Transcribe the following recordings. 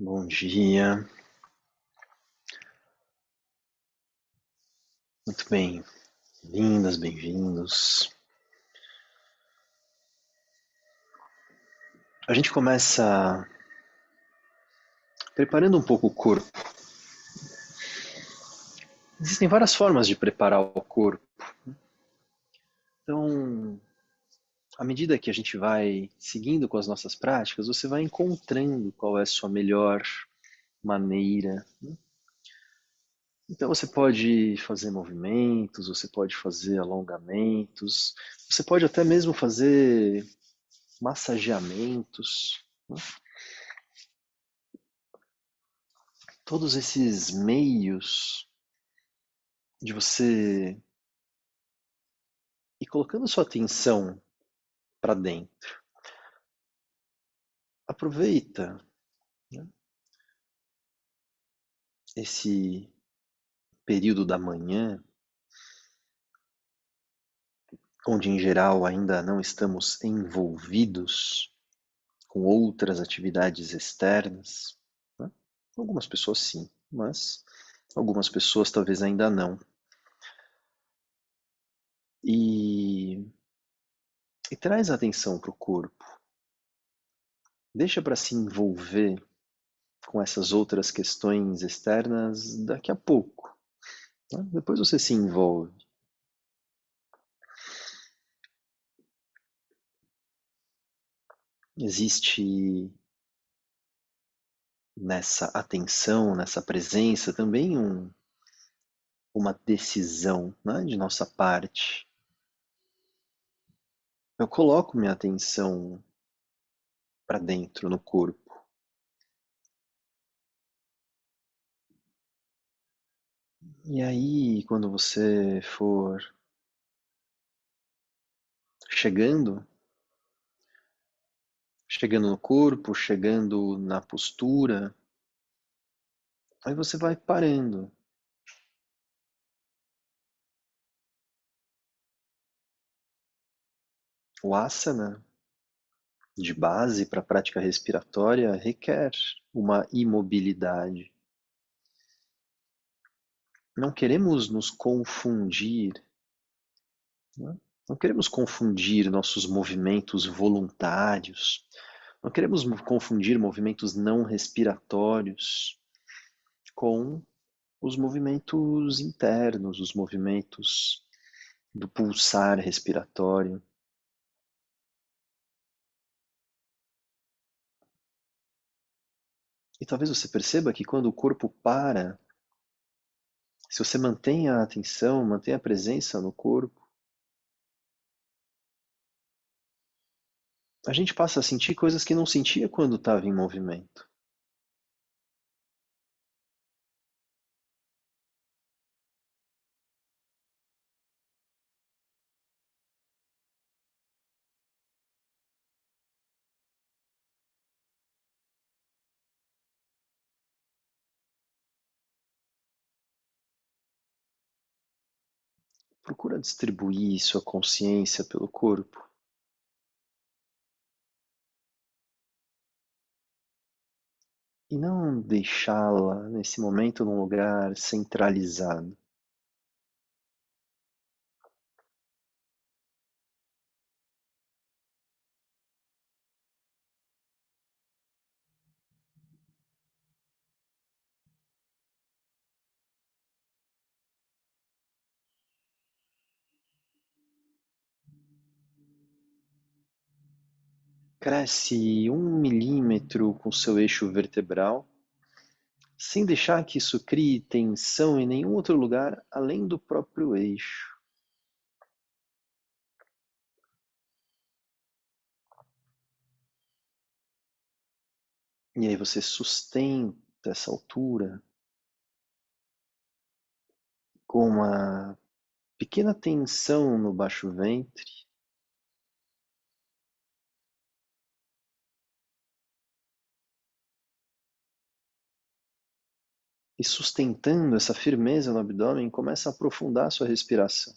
Bom dia, muito bem, bem-vindas, bem-vindos. A gente começa preparando um pouco o corpo. Existem várias formas de preparar o corpo. Então, à medida que a gente vai seguindo com as nossas práticas, você vai encontrando qual é a sua melhor maneira. Então, você pode fazer movimentos, você pode fazer alongamentos, você pode até mesmo fazer massageamentos. Todos esses meios de você ir colocando sua atenção para dentro. Aproveita, né, esse período da manhã, onde em geral ainda não estamos envolvidos com outras atividades externas, né? Algumas pessoas sim, mas algumas pessoas talvez ainda não. E, e traz a atenção para o corpo. Deixa para se envolver com essas outras questões externas daqui a pouco, né? Depois você se envolve. Existe nessa atenção, nessa presença, também uma decisão, né, de nossa parte. Eu coloco minha atenção para dentro, no corpo. E aí, quando você for chegando, chegando no corpo, chegando na postura, aí você vai parando. O asana, de base para a prática respiratória, requer uma imobilidade. Não queremos nos confundir, né? Não queremos confundir nossos movimentos voluntários, não queremos confundir movimentos não respiratórios com os movimentos internos, os movimentos do pulsar respiratório. E talvez você perceba que quando o corpo para, se você mantém a atenção, mantém a presença no corpo, a gente passa a sentir coisas que não sentia quando estava em movimento. Procura distribuir sua consciência pelo corpo e não deixá-la nesse momento num lugar centralizado. Cresce 1 milímetro com seu eixo vertebral, sem deixar que isso crie tensão em nenhum outro lugar além do próprio eixo. E aí você sustenta essa altura com uma pequena tensão no baixo ventre e sustentando essa firmeza no abdômen, começa a aprofundar sua respiração.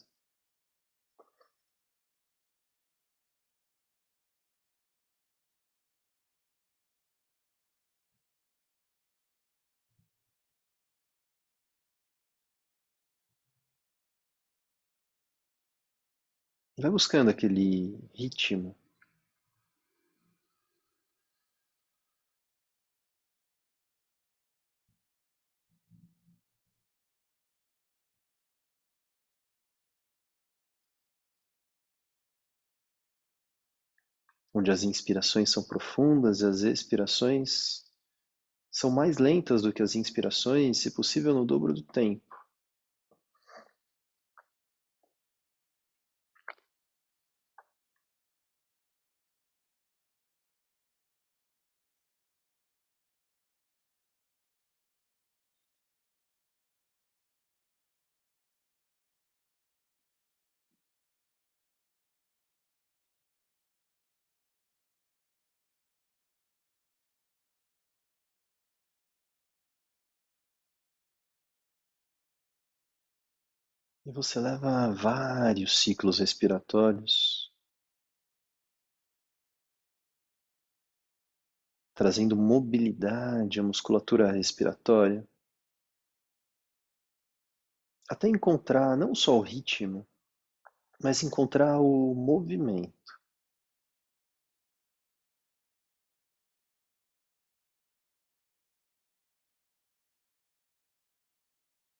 Vai buscando aquele ritmo, onde as inspirações são profundas e as expirações são mais lentas do que as inspirações, se possível no dobro do tempo. E você leva vários ciclos respiratórios, trazendo mobilidade à musculatura respiratória, até encontrar não só o ritmo, mas encontrar o movimento.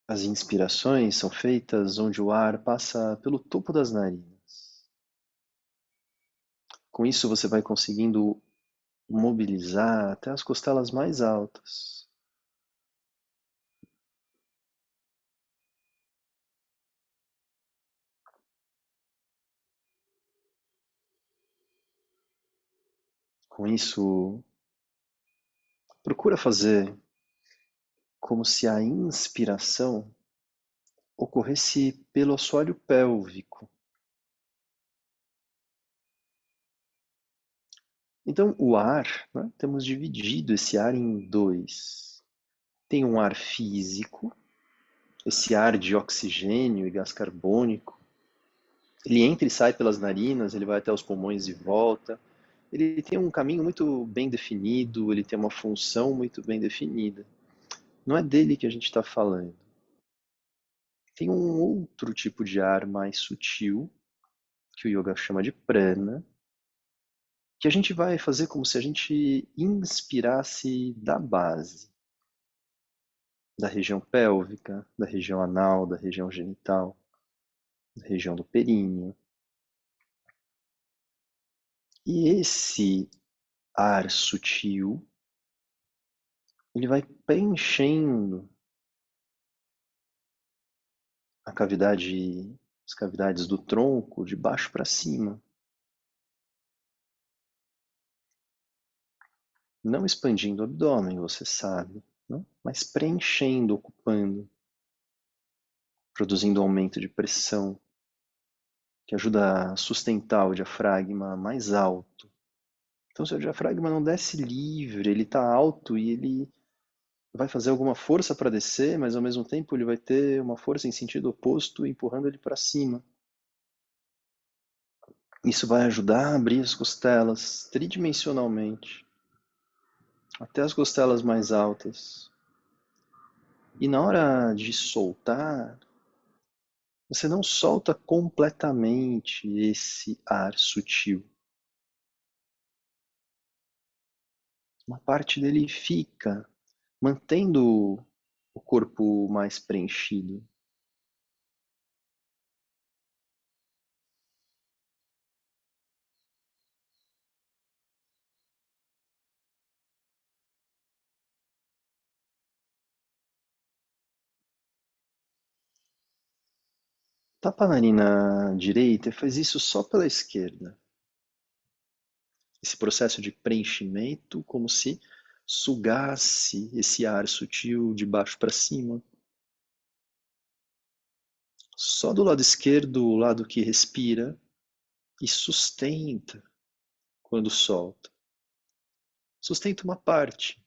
As inspirações são feitas onde o ar passa pelo topo das narinas. Com isso, você vai conseguindo mobilizar até as costelas mais altas. Com isso, procura fazer como se a inspiração ocorresse pelo assoalho pélvico. Então, o ar, né, temos dividido esse ar em dois. Tem um ar físico, esse ar de oxigênio e gás carbônico. Ele entra e sai pelas narinas, ele vai até os pulmões e volta. Ele tem um caminho muito bem definido, ele tem uma função muito bem definida. Não é dele que a gente está falando. Tem um outro tipo de ar mais sutil, que o yoga chama de prana, que a gente vai fazer como se a gente inspirasse da base, da região pélvica, da região anal, da região genital, da região do períneo. E esse ar sutil, ele vai preenchendo a cavidade, as cavidades do tronco de baixo para cima, não expandindo o abdômen, você sabe, não? Mas preenchendo, ocupando, produzindo aumento de pressão, que ajuda a sustentar o diafragma mais alto. Então, se o diafragma não desce livre, ele está alto e ele vai fazer alguma força para descer, mas ao mesmo tempo ele vai ter uma força em sentido oposto, empurrando ele para cima. Isso vai ajudar a abrir as costelas tridimensionalmente, até as costelas mais altas. E na hora de soltar, você não solta completamente esse ar sutil. Uma parte dele fica, mantendo o corpo mais preenchido. Tapa a narina direita e faz isso só pela esquerda. Esse processo de preenchimento, como se sugasse esse ar sutil de baixo para cima. Só do lado esquerdo, o lado que respira e sustenta quando solta. Sustenta uma parte.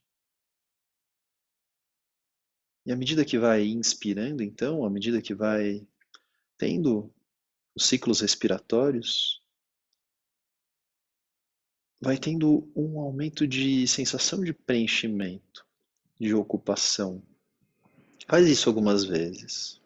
E à medida que vai inspirando, então, à medida que vai tendo os ciclos respiratórios, vai tendo um aumento de sensação de preenchimento, de ocupação. Faz isso algumas vezes.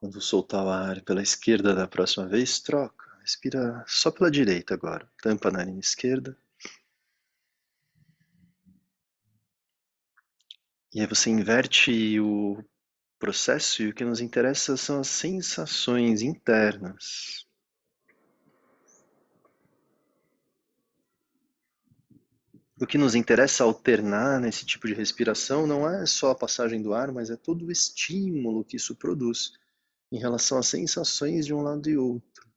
Quando soltar o ar pela esquerda da próxima vez, troca. Respira só pela direita agora. Tampa a narina esquerda. E aí você inverte o processo e o que nos interessa são as sensações internas. O que nos interessa alternar nesse tipo de respiração não é só a passagem do ar, mas é todo o estímulo que isso produz em relação às sensações de um lado e outro.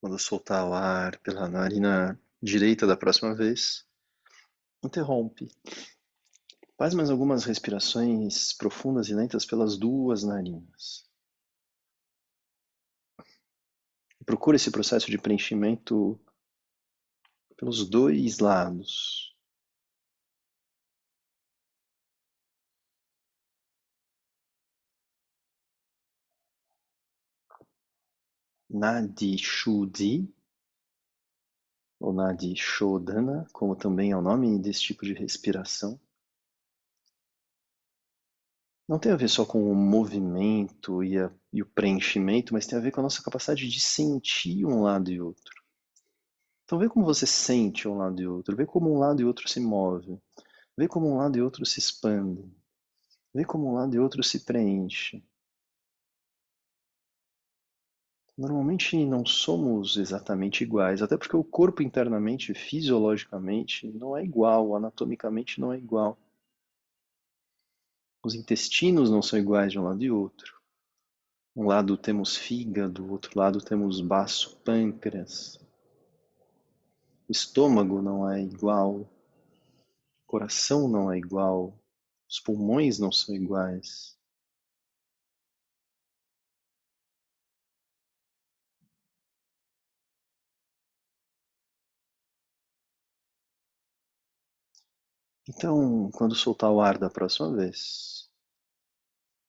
Quando soltar o ar pela narina direita da próxima vez, interrompe. Faz mais algumas respirações profundas e lentas pelas duas narinas. Procura esse processo de preenchimento pelos dois lados. Nadi Shuddhi, ou Nadi Shodhana, como também é o nome desse tipo de respiração. Não tem a ver só com o movimento e o preenchimento, mas tem a ver com a nossa capacidade de sentir um lado e outro. Então vê como você sente um lado e outro, vê como um lado e outro se move, vê como um lado e outro se expande, vê como um lado e outro se preenche. Normalmente não somos exatamente iguais, até porque o corpo internamente, fisiologicamente, não é igual, anatomicamente não é igual. Os intestinos não são iguais de um lado e outro. Um lado temos fígado, do outro lado temos baço, pâncreas. O estômago não é igual, o coração não é igual, os pulmões não são iguais. Então, quando soltar o ar da próxima vez,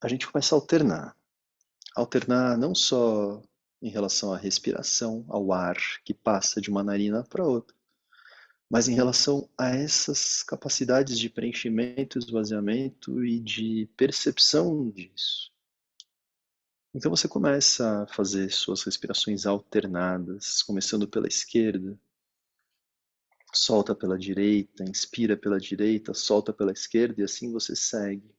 a gente começa a alternar. Alternar não só em relação à respiração, ao ar que passa de uma narina para outra, mas em relação a essas capacidades de preenchimento, esvaziamento e de percepção disso. Então você começa a fazer suas respirações alternadas, começando pela esquerda, solta pela direita, inspira pela direita, solta pela esquerda e assim você segue.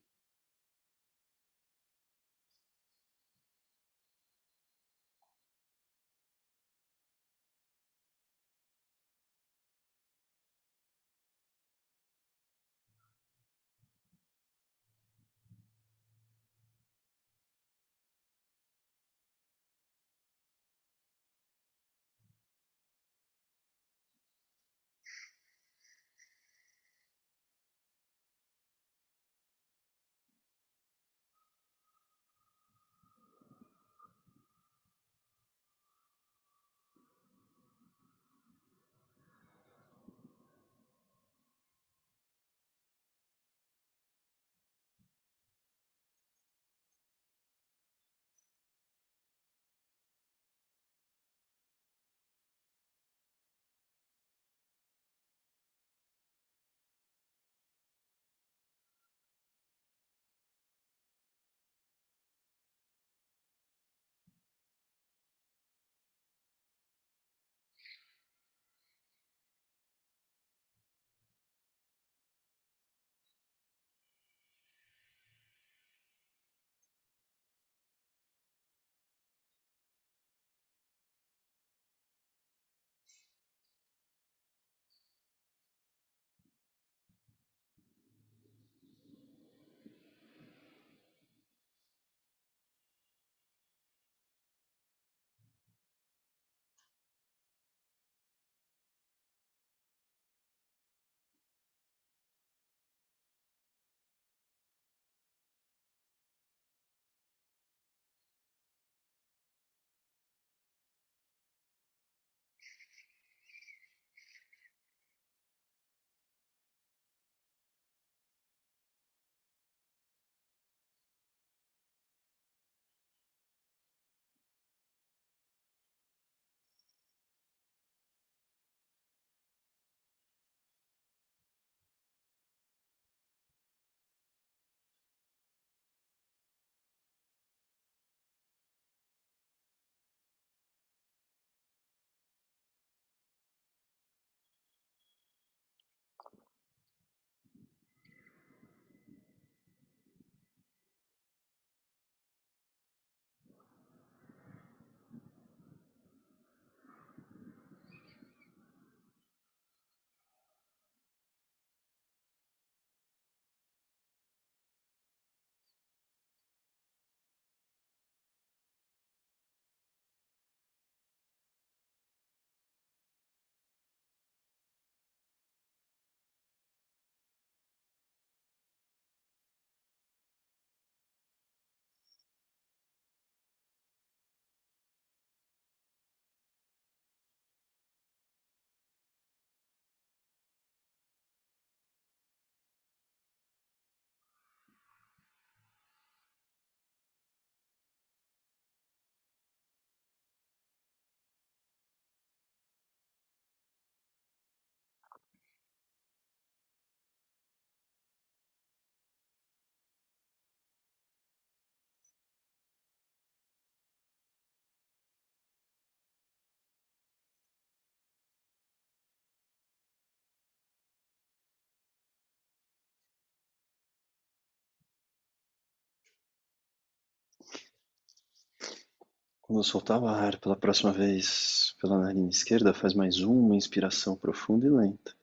Quando soltar o ar pela próxima vez pela narina esquerda, faz mais uma inspiração profunda e lenta,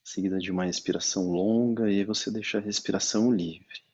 seguida de uma expiração longa, e aí você deixa a respiração livre.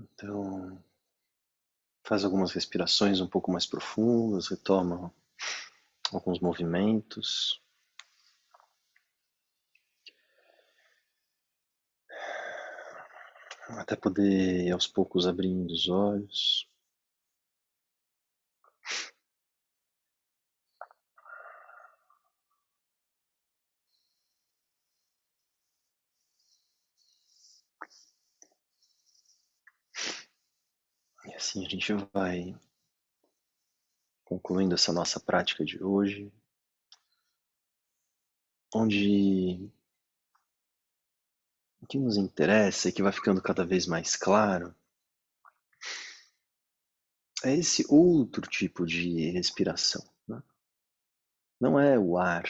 Então, faz algumas respirações um pouco mais profundas, retoma alguns movimentos. Até poder aos poucos abrindo os olhos. E assim a gente vai concluindo essa nossa prática de hoje, onde o que nos interessa e que vai ficando cada vez mais claro é esse outro tipo de respiração, né? Não é o ar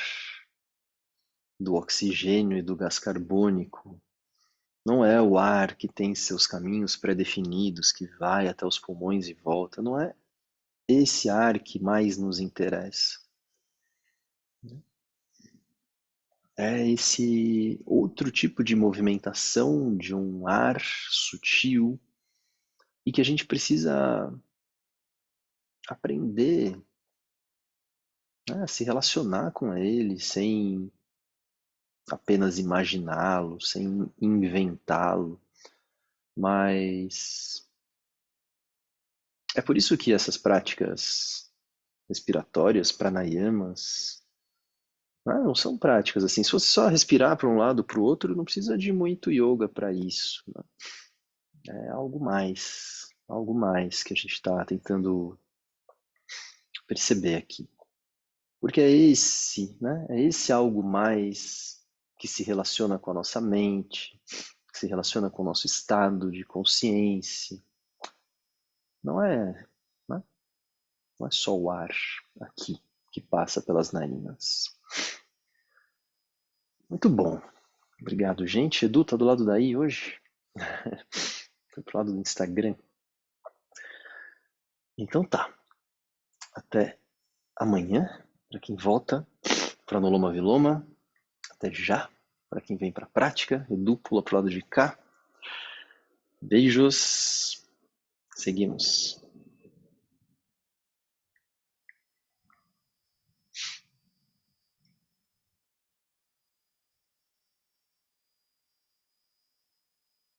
do oxigênio e do gás carbônico. Não é o ar que tem seus caminhos pré-definidos, que vai até os pulmões e volta. Não é esse ar que mais nos interessa. É esse outro tipo de movimentação de um ar sutil e que a gente precisa aprender, né, a se relacionar com ele sem apenas imaginá-lo, sem inventá-lo, mas é por isso que essas práticas respiratórias, pranayamas, não são práticas assim. Se você só respirar para um lado para o outro, não precisa de muito yoga para isso, né? É algo mais que a gente está tentando perceber aqui. Porque é esse, né? É esse algo mais que se relaciona com a nossa mente, que se relaciona com o nosso estado de consciência. Não é, né? Não é só o ar aqui que passa pelas narinas. Muito bom. Obrigado, gente. Edu, tá do lado daí hoje? Foi pro lado do Instagram. Então tá. Até amanhã, para quem volta para Noloma Viloma. Até já, para quem vem para a prática. Edu pula pro lado de cá. Beijos. Seguimos.